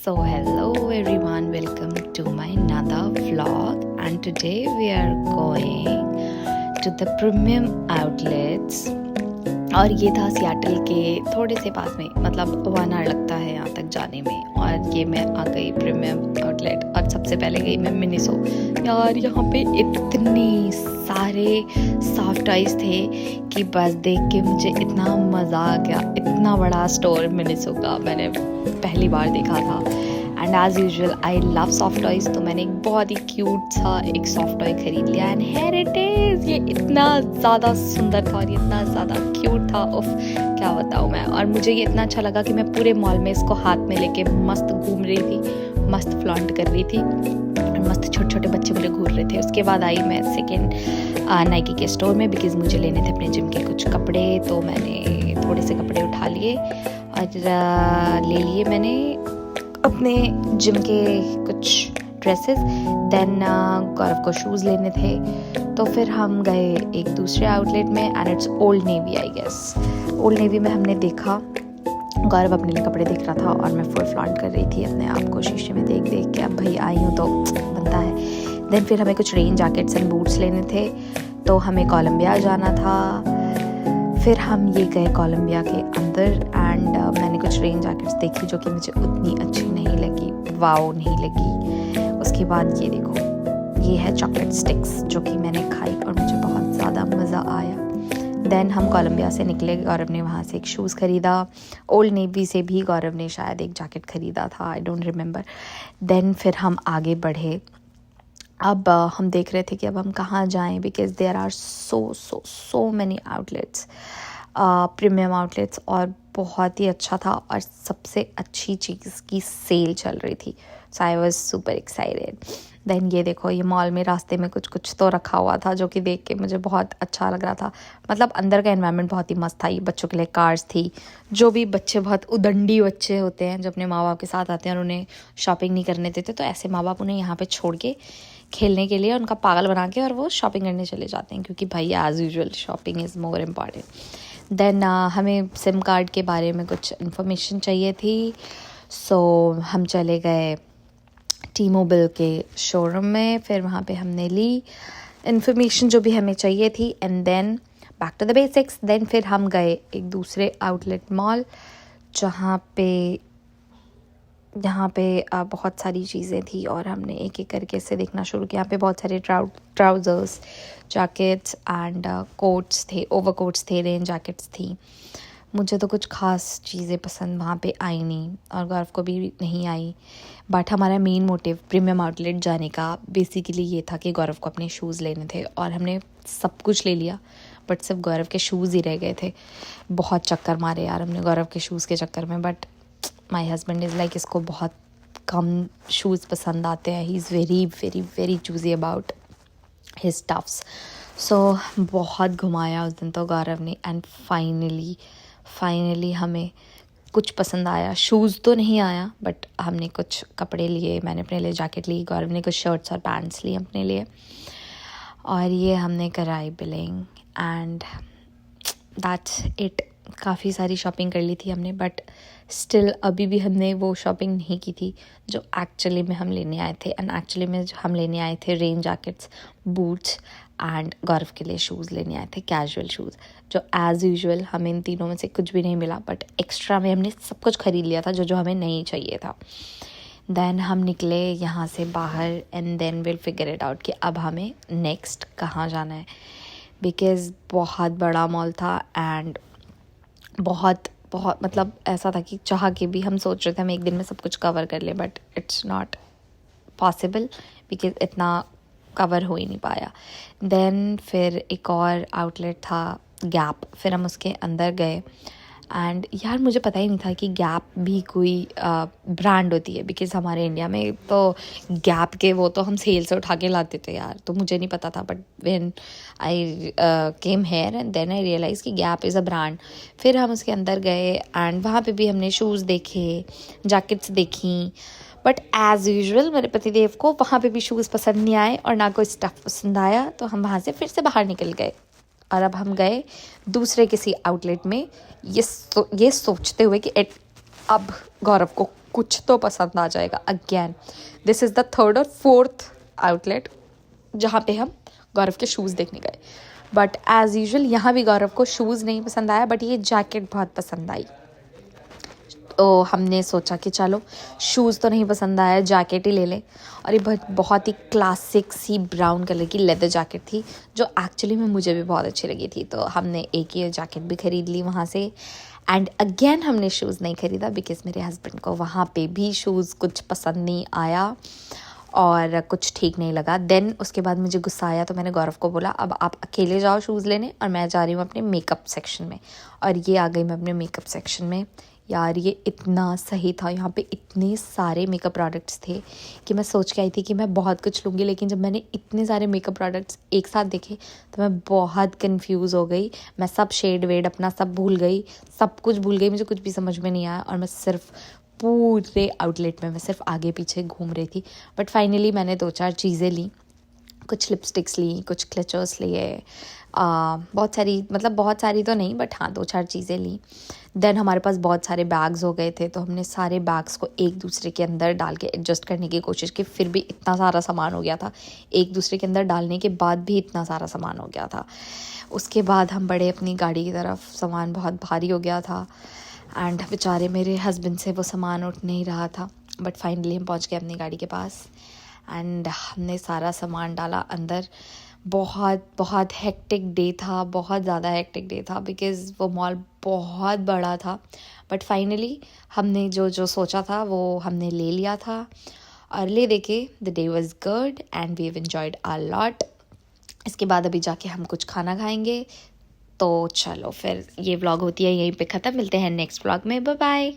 So hello everyone, welcome to my another vlog, and today we are going to the premium outlets. और ये था Seattle के थोड़े से पास में, मतलब 1 आवर लगता है यहाँ तक जाने में। और ये मैं आ गई प्रीमियम आउटलेट, और सबसे पहले गई मैं मिनिसो। यार यहाँ पे इतने सारे सॉफ्ट टॉयज थे कि बस देख के मुझे इतना मज़ा आ गया। इतना बड़ा स्टोर मिनिसो का मैंने पहली बार देखा था। And as usual I love soft toys, तो मैंने एक बहुत ही क्यूट सा एक सॉफ्ट टॉय ख़रीद लिया। एंड हेयर इट इज़, ये इतना ज़्यादा सुंदर था और ये इतना ज़्यादा क्यूट था, उफ क्या बताऊँ मैं। और मुझे ये इतना अच्छा लगा कि मैं पूरे मॉल में इसको हाथ में लेके मस्त घूम रही थी, मस्त फ्लॉन्ट कर रही थी, मस्त छोटे छोटे बच्चे मुझे घूर रहे थे। उसके बाद आई मैं सेकेंड नाइकी के स्टोर में, बिकॉज़ मुझे लेने थे अपने जिम के कुछ कपड़े। तो मैंने थोड़े से कपड़े उठा लिए और ले लिए मैंने अपने जिम के कुछ ड्रेसेस। देन गौरव को शूज़ लेने थे, तो फिर हम गए एक दूसरे आउटलेट में, and it's Old Navy I guess. Old Navy में हमने देखा, गौरव अपने लिए कपड़े देख रहा था और मैं फुल फ्लॉन्ट कर रही थी अपने आप को शीशे में देख देख के। अब भाई आई हूँ तो बनता है। देन फिर हमें कुछ रेन जैकेट्स एंड बूट्स लेने थे, तो हमें कोलंबिया जाना था। फिर हम ये गए कोलंबिया के अंदर, एंड मैंने कुछ रेन जैकेट्स देखी जो कि मुझे उतनी अच्छी नहीं लगी, वाव नहीं लगी। उसके बाद ये देखो, ये है चॉकलेट स्टिक्स जो कि मैंने खाई और मुझे बहुत ज़्यादा मज़ा आया। देन हम कोलंबिया से निकले, गौरव ने वहाँ से एक शूज़ ख़रीदा। ओल्ड नेवी से भी गौरव ने शायद एक जैकेट ख़रीदा था, आई डोंट रिमेंबर। देन फिर हम आगे बढ़े। अब हम देख रहे थे कि अब हम कहाँ जाएं, because there are so many outlets, premium outlets. और बहुत ही अच्छा था, और सबसे अच्छी चीज़ की सेल चल रही थी, so I was super excited. Then ये देखो, ये मॉल में रास्ते में कुछ तो रखा हुआ था जो कि देख के मुझे बहुत अच्छा लग रहा था। मतलब अंदर का एनवायरनमेंट बहुत ही मस्त था। ये बच्चों के लिए कार्स थी, जो भी बच्चे बहुत उदंडी बच्चे होते हैं जो अपने माँ बाप के साथ आते हैं और उन्हें शॉपिंग नहीं करने देते, तो ऐसे माँ बाप उन्हें यहाँ पे छोड़ के खेलने के लिए उनका पागल बना के और वो शॉपिंग करने चले जाते हैं, क्योंकि भाई as usual shopping is more important. Then हमें सिम कार्ड के बारे में कुछ इन्फॉर्मेशन चाहिए थी, सो हम चले गए टी मोबाइल के शोरूम में। फिर वहाँ पे हमने ली इन्फॉर्मेशन जो भी हमें चाहिए थी, and then back to the basics. Then फिर हम गए एक दूसरे आउटलेट मॉल, जहाँ पे बहुत सारी चीज़ें थी, और हमने एक एक करके से देखना शुरू किया। यहाँ पे बहुत सारे ट्राउज़र्स, जैकेट्स एंड कोट्स थे, ओवर कोट्स थे, रेन जैकेट्स थी। मुझे तो कुछ ख़ास चीज़ें पसंद वहाँ पे आई नहीं, और गौरव को भी नहीं आई। बट हमारा मेन मोटिव प्रीमियम आउटलेट जाने का बेसिकली ये था कि गौरव को अपने शूज़ लेने थे, और हमने सब कुछ ले लिया, बट सिर्फ गौरव के शूज़ ही रह गए थे। बहुत चक्कर मारे यार हमने गौरव के शूज़ के चक्कर में, but my husband is like, इसको बहुत कम शूज़ पसंद आते हैं। He is very very very choosy about his tufts. So बहुत घुमाया उस दिन तो गौरव ने, एंड फाइनली हमें कुछ पसंद आया। शूज़ तो नहीं आया, बट हमने कुछ कपड़े लिए। मैंने अपने लिए जैकेट ली, गौरव ने कुछ शर्ट्स और पैंट्स लिए अपने लिए, और ये हमने कराई बिलिंग, एंड दैट्स इट। काफ़ी सारी शॉपिंग कर ली थी हमने, बट स्टिल अभी भी हमने वो शॉपिंग नहीं की थी जो एक्चुअली में हम लेने आए थे। एंड एक्चुअली में हम लेने आए थे रेन जैकेट्स, बूट्स, एंड गौरव के लिए शूज़ लेने आए थे, कैजुअल शूज़, जो एज़ यूजुअल हमें इन तीनों में से कुछ भी नहीं मिला, बट एक्स्ट्रा में हमने सब कुछ ख़रीद लिया था जो हमें नहीं चाहिए था। देन हम निकले यहाँ से बाहर, and then will figure it out कि अब हमें नेक्स्ट कहाँ जाना है, बिकॉज़ बहुत बड़ा मॉल था, एंड बहुत मतलब ऐसा था कि चाह के भी हम सोच रहे थे हम एक दिन में सब कुछ कवर कर लें, but it's not possible, because इतना कवर हो ही नहीं पाया। देन फिर एक और आउटलेट था गैप, फिर हम उसके अंदर गए, एंड यार मुझे पता ही नहीं था कि गैप भी कोई ब्रांड होती है, बिकॉज़ हमारे इंडिया में तो गैप के वो तो हम सेल से उठा के लाते थे यार, तो मुझे नहीं पता था। But when I came here, and then I realise कि गैप इज़ अ ब्रांड। फिर हम उसके अंदर गए, एंड वहाँ पे भी हमने शूज़ देखे, जैकेट्स देखी, बट एज़ यूजुअल मेरे पतिदेव को वहाँ पे भी शूज़ पसंद नहीं आए और ना कोई स्टफ़ पसंद आया, तो हम वहाँ से फिर से बाहर निकल गए। और अब हम गए दूसरे किसी आउटलेट में, ये सोचते हुए कि अब गौरव को कुछ तो पसंद आ जाएगा। Again this is the third और फोर्थ आउटलेट जहाँ पे हम गौरव के शूज़ देखने गए, बट एज़ यूजुअल यहाँ भी गौरव को शूज़ नहीं पसंद आया, बट ये जैकेट बहुत पसंद आई। तो हमने सोचा कि चलो शूज़ तो नहीं पसंद आया, जैकेट ही ले लें। और ये बहुत ही क्लासिक सी ब्राउन कलर की लेदर जैकेट थी जो एक्चुअली में मुझे भी बहुत अच्छी लगी थी। तो हमने एक ये जैकेट भी ख़रीद ली वहाँ से। एंड अगेन हमने शूज़ नहीं ख़रीदा बिकॉज़ मेरे हस्बैंड को वहाँ पे भी शूज़ कुछ पसंद नहीं आया और कुछ ठीक नहीं लगा। देन उसके बाद मुझे गुस्सा आया, तो मैंने गौरव को बोला अब आप अकेले जाओ शूज़ लेने और मैं जा रही हूँ अपने मेकअप सेक्शन में। और ये आ गई मैं अपने मेकअप सेक्शन में। यार ये इतना सही था, यहाँ पे इतने सारे मेकअप प्रोडक्ट्स थे कि मैं सोच के आई थी कि मैं बहुत कुछ लूँगी, लेकिन जब मैंने इतने सारे मेकअप प्रोडक्ट्स एक साथ देखे तो मैं बहुत कंफ्यूज हो गई। मैं सब शेड वेड अपना सब भूल गई, सब कुछ भूल गई, मुझे कुछ भी समझ में नहीं आया और मैं सिर्फ पूरे आउटलेट में मैं सिर्फ आगे पीछे घूम रही थी। बट फाइनली मैंने 2-4 चीज़ें ली, कुछ लिपस्टिक्स ली, कुछ क्लचर्स लिए, बहुत सारी, मतलब बहुत सारी तो नहीं बट हाँ 2-4 चीज़ें ली। देन हमारे पास बहुत सारे बैग्स हो गए थे, तो हमने सारे बैग्स को एक दूसरे के अंदर डाल के एडजस्ट करने की कोशिश की, फिर भी इतना सारा सामान हो गया था। एक दूसरे के अंदर डालने के बाद भी इतना सारा सामान हो गया था। उसके बाद हम बढ़े अपनी गाड़ी की तरफ, सामान बहुत भारी हो गया था एंड बेचारे मेरे हस्बैंड से वो सामान उठ नहीं रहा था। बट फाइनली हम पहुंच गए अपनी गाड़ी के पास एंड हमने सारा सामान डाला अंदर। बहुत हेक्टिक डे था, बहुत ज़्यादा हेक्टिक डे था बिकॉज़ वो मॉल बहुत बड़ा था। बट फाइनली हमने जो सोचा था वो हमने ले लिया था और ले दे के the day was good and we have enjoyed a lot. इसके बाद अभी जाके हम कुछ खाना खाएंगे। तो चलो फिर ये व्लॉग होती है यहीं पे ख़त्म, मिलते हैं नेक्स्ट व्लॉग में, बाय बाय।